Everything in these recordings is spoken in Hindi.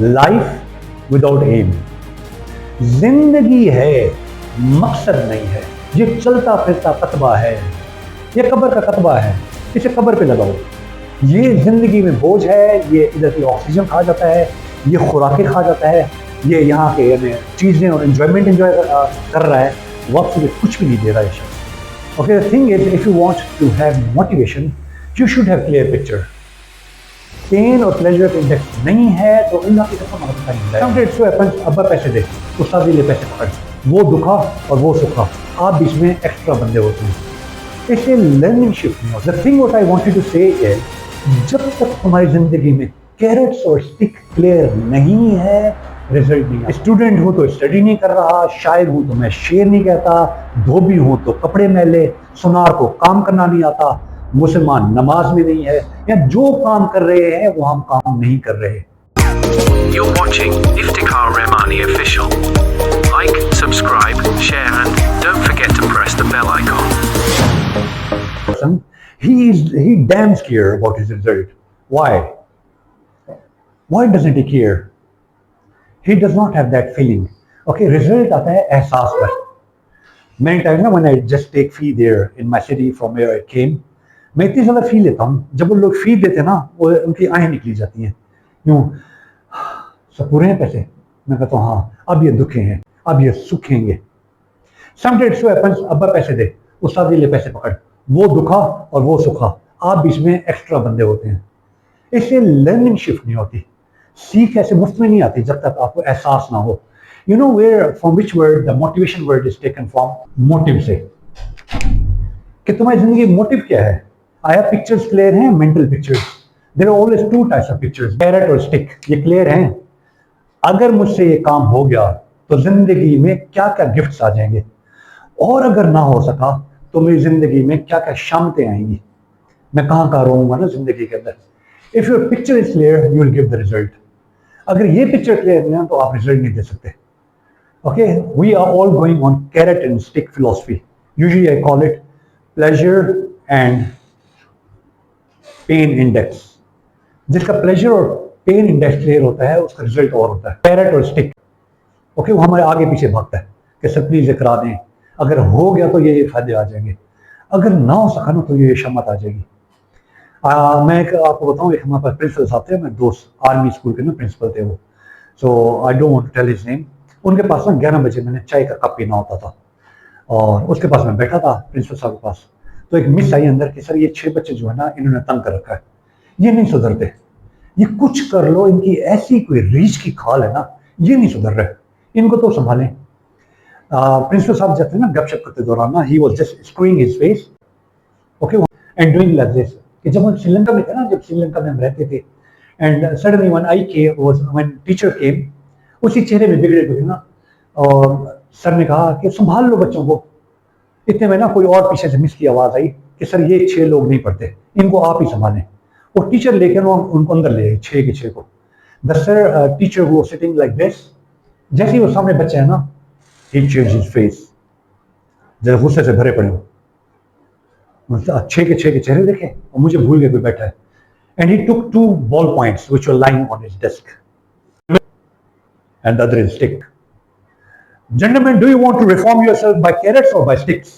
लाइफ विदाउट एम, जिंदगी है मकसद नहीं है, ये चलता फिरता कतबा है, ये कब्र का कतबा है, इसे कब्र पे लगाओ। ये जिंदगी में बोझ है, ये इधर की ऑक्सीजन खा जाता है, ये खुराकें खा जाता है, ये यहाँ के चीज़ें और एंजॉयमेंट एंजॉय कर रहा है, वक्त से कुछ भी नहीं दे रहा है शख्स। Okay, the thing is if you want to have motivation you should have clear picture. Pain और प्लेजर का इंडेक्स नहीं है तो अल्लाह की कसम मदद नहीं। अब्बा पैसे दे, उस्ताद ले पैसे पकड़, वो दुखा और वो सुखा, आप बीच में एक्स्ट्रा बंदे होते हैं, इससे लर्निंग शिफ्ट नहीं होता। The thing what I wanted to say is, जब तक तुम्हारी जिंदगी में कैरेट्स और स्टिक क्लियर नहीं है, रिजल्ट नहीं आता। स्टूडेंट हूँ तो स्टडी नहीं कर रहा, शायर हूँ तो मैं शेर नहीं कहता, धोबी हूँ तो कपड़े मैले, सुनार को काम करना नहीं आता, मुसलमान नमाज में नहीं है, या जो काम कर रहे हैं वो हम काम नहीं कर रहे। You're watching Iftikhar Rahmani Official. Like, subscribe, share and don't forget to press the bell icon. He damn scared about his result. Why? Why doesn't he care? He does not have that feeling. Okay, result आता है एहसास पर। Many times when I just take fee there in my city from where I came, मैं इतनी ज़्यादा फी लेता हूँ, जब वो लोग फी देते ना वो उनकी आँखें निकली जाती हैं, यूँ सब पूरे हैं पैसे। मैं कहता हूँ हाँ, अब ये दुखे हैं, अब ये सुखेंगे। Sometimes so happens, अब्बा पैसे दे, उस्ताद ले पैसे पकड़, वो दुखा और वो सुखा, आप बीच में एक्स्ट्रा बंदे होते हैं, इससे लर्निंग शिफ्ट नहीं होती। सीख ऐसे मुफ्त में नहीं आती जब तक आपको एहसास ना हो। You know where from which word the motivation word is taken from, motive से, कि तुम्हारी जिंदगी मोटिव क्या है। आया पिक्चर्स क्लियर हैं, mental pictures, there are always two types of pictures, carrot और स्टिक, ये क्लियर हैं। अगर मुझसे ये काम हो गया तो जिंदगी में क्या क्या गिफ्ट्स आ जाएंगे, और अगर ना हो सका तो मेरी जिंदगी में क्या क्या शामतें आएंगी, मैं कहाँ कहाँ रहूंगा ना जिंदगी के अंदर। If your picture is clear you will give the result. अगर ये पिक्चर क्लियर नहीं है तो आप रिजल्ट नहीं दे सकते। Okay, we are all going on carrot and stick philosophy, usually I call it pleasure and pain index. जिसका प्लेजर और पेन इंडेक्स क्लियर होता है उसका रिजल्ट और होता है। कैरेट और स्टिक, ओके, वो हमारे आगे पीछे भागता है कि सब प्लीज करा दें, अगर हो गया तो ये फायदे आ जाएंगे, अगर ना हो सका ना तो ये शमत आ जाएगी। मैं आपको बताऊं, एक हमारे पास प्रिंसिपल साहब थे, मैं दोस्त आर्मी स्कूल के ना प्रिंसिपल थे वो, so I don't want to tell his name. उनके पास ना 11 बजे मैंने चाय का कप पीना होता था, और उसके पास मैं बैठा था प्रिंसिपल साहब के पास, तो एक मिस आई अंदर कि सर ये 6 बच्चे जो है ना इन्होंने तंग कर रखा है, ये नहीं सुधरते, ये कुछ कर लो, इनकी ऐसी कोई रीछ की खाल है ना, ये नहीं सुधर रहे, इनको तो संभालें। प्रिंसिपल साहब जब थे ना गपशप करते दौरान ना, he was just screwing his face, okay, and doing like this, कि जब हम श्रीलंका में थे ना, जब श्रीलंका में हम रहते थे, and suddenly one I came was when teacher came, उसी चेहरे में बिगड़े हुए ना, और सर ने कहा कि संभाल लो बच्चों को। इतने में ना कोई और पीछे से मिस की आवाज आई कि सर ये 6 लोग नहीं पढ़ते, इनको आप ही संभालें। वो टीचर लेकर उनको अंदर ले 6 के 6 को। द सर टीचर वो सिटिंग लाइक दिस, जैसे ही वो सामने बच्चे हैं ना, he changed his face, जब गुस्से से भरे पड़े हो, 6 के 6 के चेहरे देखे और मुझे भूल गए कोई बैठा है। And he took 2 ball points which were lying on his desk and the other is stick. Gentlemen, do you want to reform yourself by carrots or by sticks?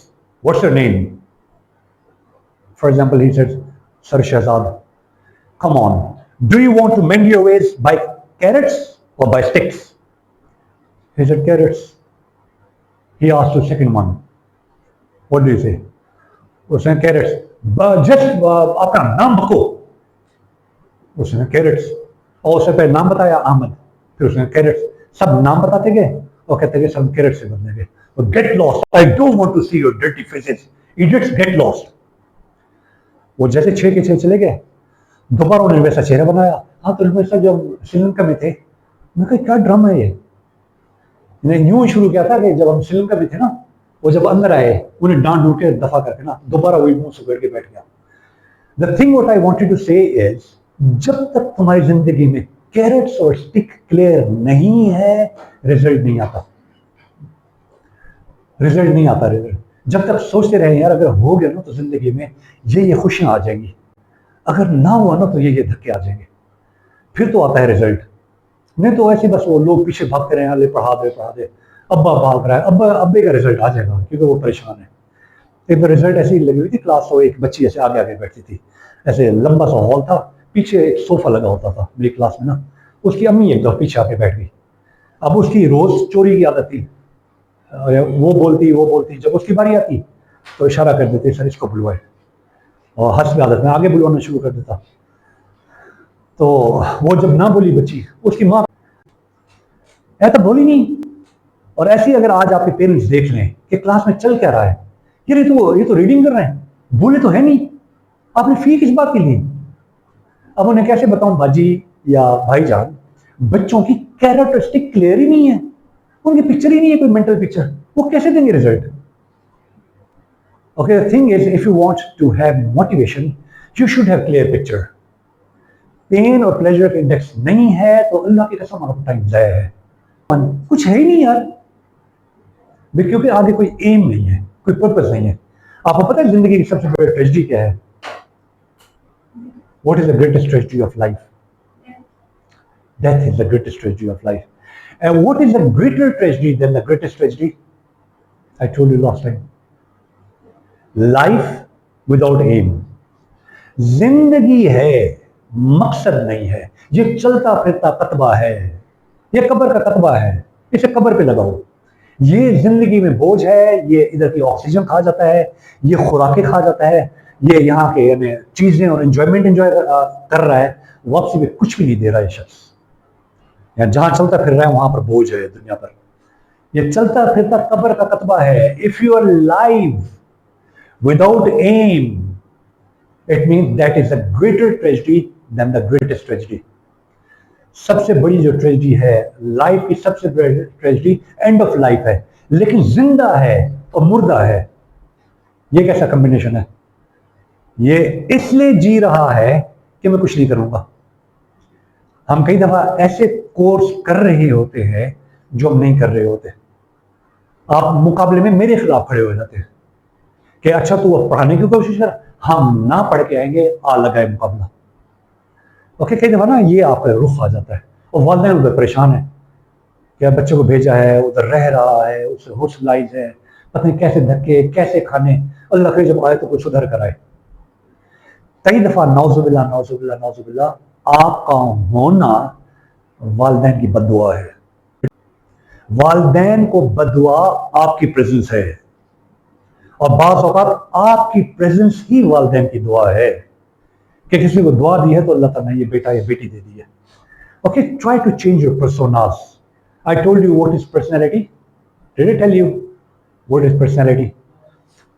What's your name? For example, he said, Sir Shahzad, come on, do you want to mend your ways by carrots or by sticks? He said, carrots. He asked the second one, what do you say? उसने carrots. Just आपका नाम बको। उसने carrots, और उससे पहले नाम बताया अहमद, फिर उसने carrots। सब नाम बताते गए और कहते गए सब carrots से बदलेंगे। और get lost. I don't want to see your dirty faces. Idiots, get lost. वो जैसे 6 के 6 चले गए, दोबारा उन्होंने वैसा चेहरा बनाया। हाँ, तो वैसा जब श्रीलंका में थे, मैं कहा क्या ड्रामा है ये। मैंने यूं शुरू किया था कि जब हम श्रीलंका में थे ना, वो जब अंदर आए उन्हें डांट डूट के दफा करके ना दोबारा वही मुंह से के बैठ गया। The thing what I wanted to say is, जब तक तुम्हारी जिंदगी में कैरेट्स और स्टिक क्लियर नहीं है, रिजल्ट नहीं आता। रिजल्ट जब तक सोचते रहे यार अगर हो गया ना तो जिंदगी में ये खुशियां आ जाएंगी, अगर ना हुआ ना तो ये धक्के आ जाएंगे, फिर तो आता है रिजल्ट। नहीं तो ऐसे बस वो लोग पीछे भागते रहे, अरे पढ़ा दे, अब्बा भाग रहा है, अब्बे का रिजल्ट आ जाएगा, क्योंकि वो परेशान है। एक बार रिजल्ट ऐसी लगी हुई थी क्लास, तो एक बच्ची ऐसे आगे आगे बैठती थी, ऐसे लंबा सा हॉल था, पीछे एक सोफा लगा होता था मेरी क्लास में ना, उसकी अम्मी एक दफा पीछे आके बैठ गई। अब उसकी रोज चोरी की आदत थी, वो बोलती, जब उसकी बारी आती तो इशारा कर देते, सर इसको बुलवाए, और हंस की आदत में आगे बुलवाना शुरू कर देता। तो वो जब ना बोली बच्ची, उसकी माँ तो बोली नहीं। और ऐसे ही अगर आज आपके पेरेंट्स देख लें कि क्लास में चल क्या रहा है, ये तो रीडिंग कर रहे हैं, बोले तो है नहीं, आपने फी किस बात की ली? अब उन्हें कैसे बताऊं बाजी या भाईजान, बच्चों की कैरेक्टरिस्टिक क्लियर ही नहीं है, उनकी पिक्चर ही नहीं है, कोई मेंटल पिक्चर, वो कैसे देंगे result? Okay, the thing is, if you want to have motivation, you should have clear picture. Pain और प्लेजर का इंडेक्स नहीं है तो अल्लाह की कसम आपका टाइम जाया है, कुछ है ही नहीं यार, क्योंकि आगे कोई एम नहीं है, कोई पर्पस नहीं है। आपको पता है जिंदगी की सबसे बड़ी ट्रेजेडी क्या है? What is the greatest tragedy of life? Death is the greatest tragedy of life. And what is the greater tragedy than the greatest tragedy? I told you last time. Life without aim. जिंदगी है, मकसद नहीं है, ये चलता फिरता कतबा है, ये कब्र का कतबा है, इसे कब्र पे लगाओ। ये जिंदगी में बोझ है, ये इधर की ऑक्सीजन खा जाता है, ये खुराकें खा जाता है, ये यहाँ के यानी चीजें और एंजॉयमेंट एंजॉय कर रहा है, वापसी में कुछ भी नहीं दे रहा है शख्स। या जहां चलता फिर रहा है वहां पर बोझ है दुनिया पर, ये चलता फिरता कब्र का कतबा है। If you are live without aim, it means that is a greater tragedy than the greatest tragedy. सबसे बड़ी जो ट्रेजेडी है लाइफ की, सबसे बड़ी ट्रेजेडी एंड ऑफ लाइफ है, लेकिन जिंदा है और मुर्दा है, ये कैसा कॉम्बिनेशन है? ये इसलिए जी रहा है कि मैं कुछ नहीं करूंगा। हम कई दफा ऐसे कोर्स कर रहे होते हैं जो हम नहीं कर रहे होते, आप मुकाबले में मेरे खिलाफ खड़े हो जाते हैं कि अच्छा तू अब पढ़ाने की कोशिश कर, हम ना पढ़ के आएंगे, आ लगाए मुकाबला। ओके, कई दफा ना ये आपका रुख आ जाता है, और वालिदैन उधर परेशान है कि बच्चों को भेजा है, उधर रह रहा है, उससे हॉस्टलाइज है, पता नहीं कैसे धक्के कैसे खाने, अल्लाह करे जब आए तो कुछ सुधर कर आए। कई दफा नौजुबिल्ला आपका होना वालिदैन की बद्दुआ है, वालिदैन को बद्दुआ आपकी प्रेजेंस है, और बाज़ औक़ात आपकी प्रेजेंस ही वालिदैन की दुआ है कि किसी को दुआ दी है तो अल्लाह ताला ने ये बेटा या बेटी दे दी है। Okay, try to change your personas. I told you what is personality. Did I tell you what is personality?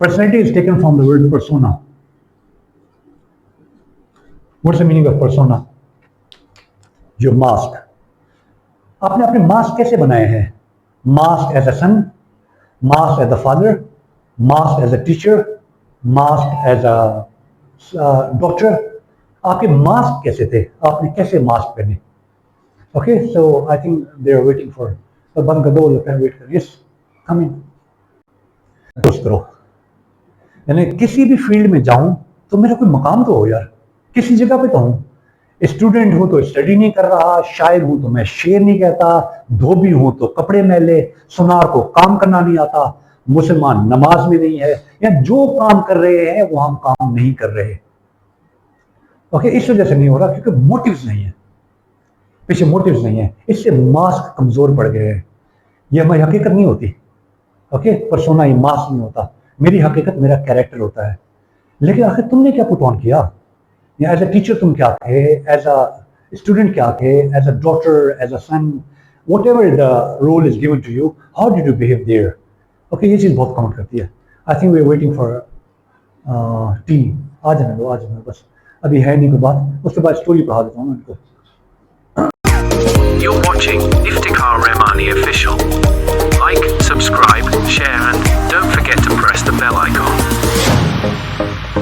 Personality is taken from the word persona. What's the meaning of persona? Your mask. आपने अपने मास्क कैसे बनाए हैं? Mask as a son, mask as a father, mask as a teacher, mask as a doctor. आपके मास्क कैसे थे? आपने कैसे मास्क पहने? Okay, so I think they are waiting for, बंद कर दो, वेट कर, यस कम इन। कोशिश करो, यानी किसी भी फील्ड में जाऊं तो मेरा कोई मकाम तो हो यार, किसी जगह पे तो हूं। स्टूडेंट हूं तो स्टडी नहीं कर रहा, शायर हूं तो मैं शेर नहीं कहता, धोबी हूं तो कपड़े मैले, सुनार को काम करना नहीं आता, मुसलमान नमाज में नहीं है, या जो काम कर रहे हैं वो हम काम नहीं कर रहे। ओके, इस वजह से नहीं हो रहा क्योंकि मोटिव्स नहीं है, पीछे मोटिव्स नहीं है, इससे मास्क कमजोर पड़ गए हैं। ये हमारी हकीकत नहीं होती। ओके, पर्सोना ये मास्क नहीं होता, मेरी हकीकत मेरा कैरेक्टर होता है। लेकिन आखिर तुमने क्या पुट ऑन किया? या एज अ टीचर तुम क्या थे, एज अ स्टूडेंट क्या थे, as a daughter, as a son, whatever the role is given to you, how did you behave there? Okay, ये चीज़ बहुत काउंट करती है। I think we are waiting for tea. आ जाने दो बस, अभी है नहीं कोई बात, उसके बाद स्टोरी पढ़ा देता हूँ मैं उनको। You're watching